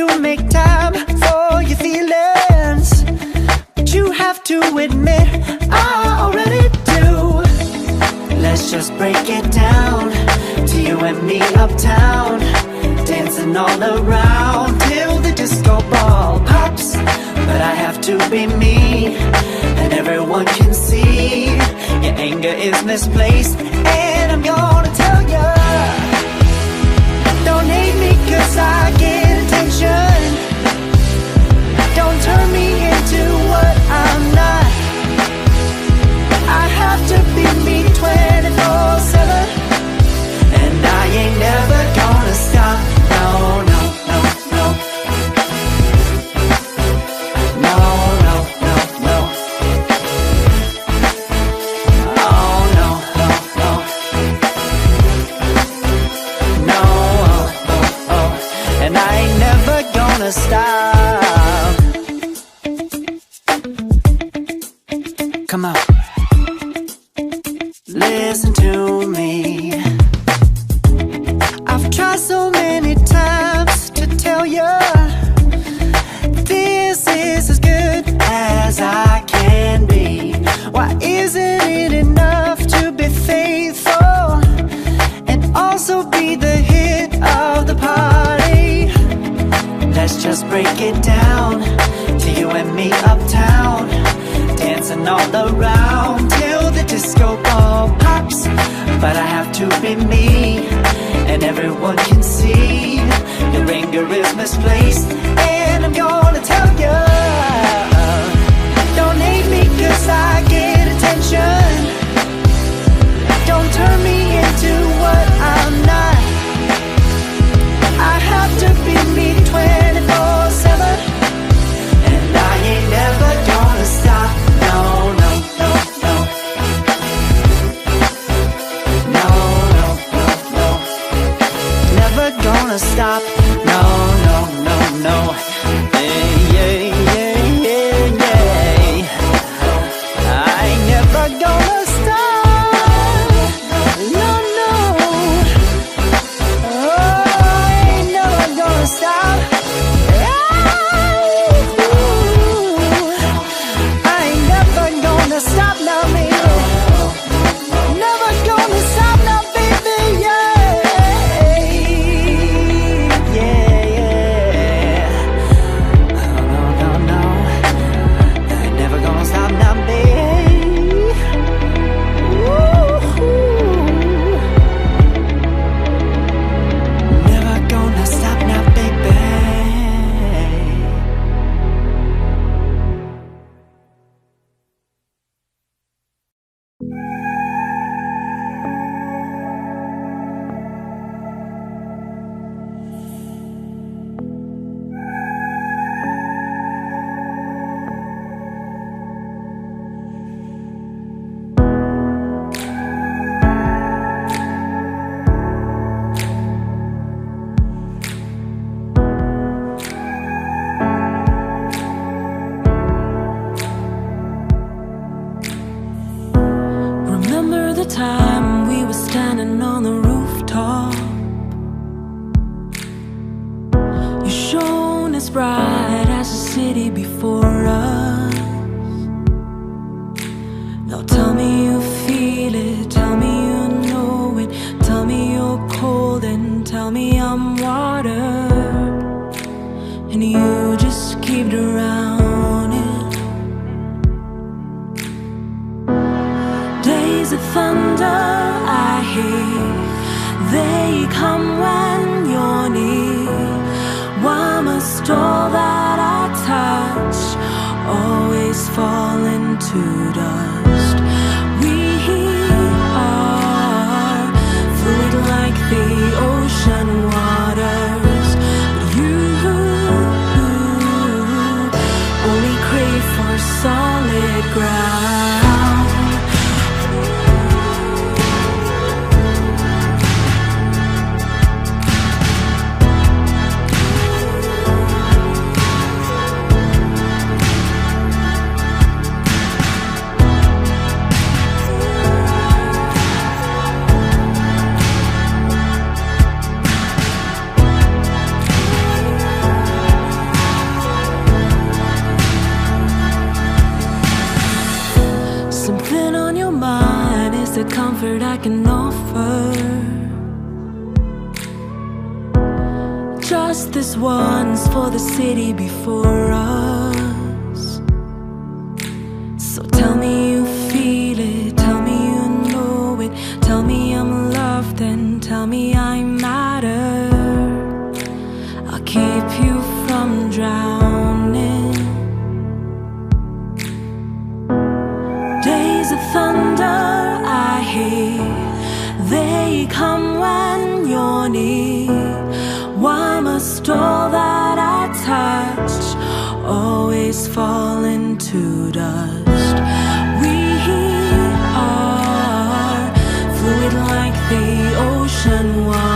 to make time for your feelings, but you have to admit I already do. Let's just break it down to you and me uptown, dancing all around till the disco ball pops. But I have to be me, and everyone can see your anger is misplaced. And I'm gonna tell ya, don't hate me cause I get attention. Don't turn me into what I'm not. I have to be me 24/7, and I ain't never gonna stop. No, no, no, no. No, no, no, no. Oh, no, no, no. No, oh, oh, oh. And I ain't never gonna stop. Come on. Listen to me. I've tried so many times to tell you this is as good as I can be. Why isn't it enough to be faithful and also be the hit of the party? Let's just break it down to you and me uptown, dancing all around till the disco ball pops. But I have to be me, and everyone can see your anger is misplaced. And I'm gonna tell ya, don't hate me cause I get attention. Don't turn me into what I'm not. I have to be me 24/7, and I ain't never gonna stop. No, no, no, no. No, no, no, no. Never gonna stop. No, no, no, no. Yeah, yeah, yeah, yeah, yeah. I ain't never gonna stop. No, no. Oh, I ain't never gonna stop. I ain't never gonna stop now, baby. Never gonna stop now, baby. Yeah, yeah, yeah. No, no, no, no. I ain't never gonna stop now, baby. Woo-hoo. Never gonna stop now, baby. Remember the time we were standing on the rooftop? You shone as bright as the city before us. Now tell me you feel it, tell me you know it, tell me you're cold and tell me I'm water, and you just keep drowning. Days of thunder I hear, they come when you're near. Why must all that I touch always fall into dust? We are fluid like the ocean waters, but you only crave for solid ground. I can offer. Just this once for the city before us. So tell me you feel it, tell me you know it, tell me I'm loved and tell me I matter. I'll keep you from drowning. Days of thunder I hear, they come when you're near. Why must all that I touch always fall into dust? We are fluid like the ocean water.